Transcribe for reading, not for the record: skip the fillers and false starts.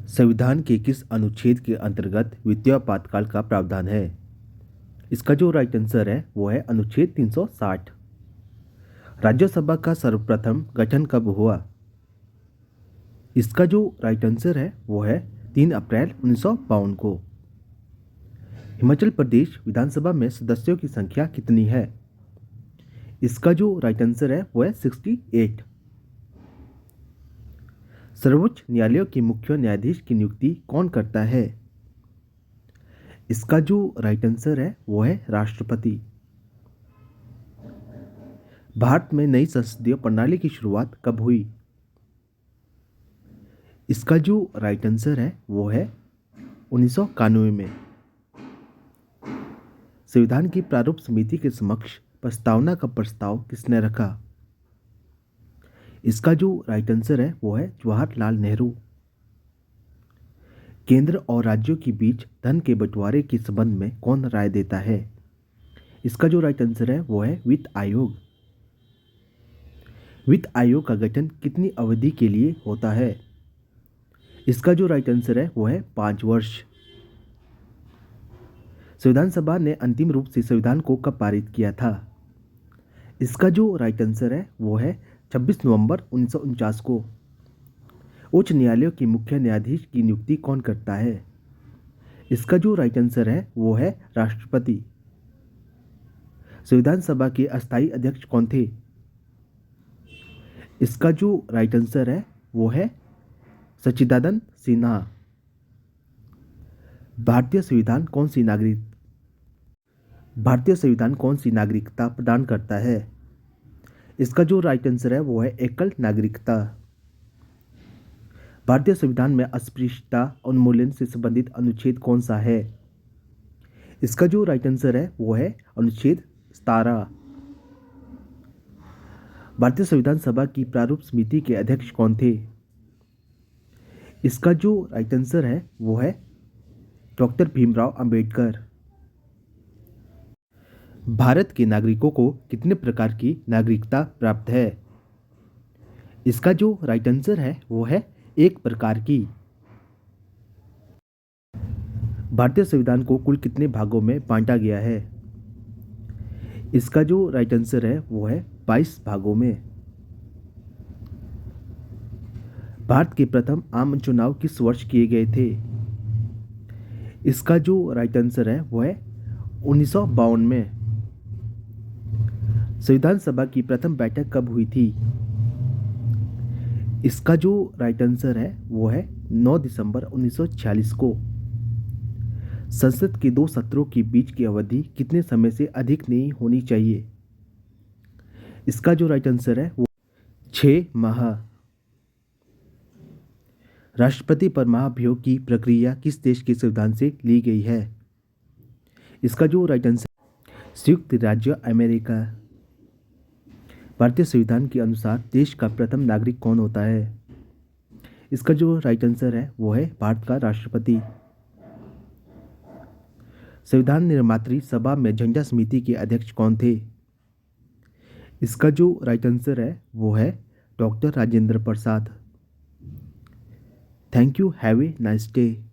संविधान के किस अनुच्छेद के अंतर्गत वित्तीय आपातकाल का प्रावधान है? इसका जो राइट आंसर है वो है अनुच्छेद 360। राज्यसभा का सर्वप्रथम गठन कब हुआ? इसका जो राइट आंसर है वो है 3 अप्रैल 1952 को। हिमाचल प्रदेश विधानसभा में सदस्यों की संख्या कितनी है? इसका जो राइट आंसर है वो है 68। सर्वोच्च न्यायालय के मुख्य न्यायाधीश की नियुक्ति कौन करता है? इसका जो राइट आंसर है वो है राष्ट्रपति। भारत में नई संसदीय प्रणाली की शुरुआत कब हुई? इसका जो राइट आंसर है वो है 1991 में। संविधान की प्रारूप समिति के समक्ष प्रस्तावना का प्रस्ताव किसने रखा? इसका जो राइट आंसर है वो है जवाहरलाल नेहरू। केंद्र और राज्यों के बीच धन के बंटवारे के संबंध में कौन राय देता है? इसका जो राइट आंसर है वो है वित्त आयोग। वित्त आयोग का गठन कितनी अवधि के लिए होता है? इसका जो राइट आंसर है वो है 5 वर्ष। संविधान सभा ने अंतिम रूप से संविधान को कब पारित किया था? इसका जो राइट आंसर है वो है 26 नवंबर 1949 को। उच्च न्यायालय के मुख्य न्यायाधीश की नियुक्ति कौन करता है? इसका जो राइट आंसर है वो है राष्ट्रपति। संविधान सभा के अस्थायी अध्यक्ष कौन थे? इसका जो राइट आंसर है वो है सच्चिदानंद सिन्हा। भारतीय संविधान कौन सी नागरिकता प्रदान करता है? इसका जो राइट आंसर है वो है एकल नागरिकता। भारतीय संविधान में अस्पृश्यता उन्मूलन से संबंधित अनुच्छेद कौन सा है? इसका जो राइट आंसर है वो है अनुच्छेद 17। भारतीय संविधान सभा की प्रारूप समिति के अध्यक्ष कौन थे? इसका जो राइट आंसर है वो है डॉक्टर भीमराव अंबेडकर। भारत के नागरिकों को कितने प्रकार की नागरिकता प्राप्त है? इसका जो राइट आंसर है वो है 1 प्रकार की। भारतीय संविधान को कुल कितने भागों में बांटा गया है? इसका जो राइट आंसर है वो है 22 भागों में। भारत के प्रथम आम चुनाव किस वर्ष किए गए थे? इसका जो राइट आंसर है वो है 1952 में। संविधान सभा की प्रथम बैठक कब हुई थी? इसका जो राइट आंसर है वो है 9 दिसंबर 1946 को। संसद के 2 सत्रों के बीच की अवधि कितने समय से अधिक नहीं होनी चाहिए? इसका जो राइट आंसर है वो 6 माह। राष्ट्रपति पर महाभियोग की प्रक्रिया किस देश के संविधान से ली गई है? इसका जो राइट आंसर संयुक्त राज्य अमेरिका। भारतीय संविधान के अनुसार देश का प्रथम नागरिक कौन होता है? इसका जो राइट आंसर है वो है भारत का राष्ट्रपति। संविधान निर्मात्री सभा में झंडा समिति के अध्यक्ष कौन थे? इसका जो राइट आंसर है वो है doctor Rajendra Prasad. Thank you, have a nice day.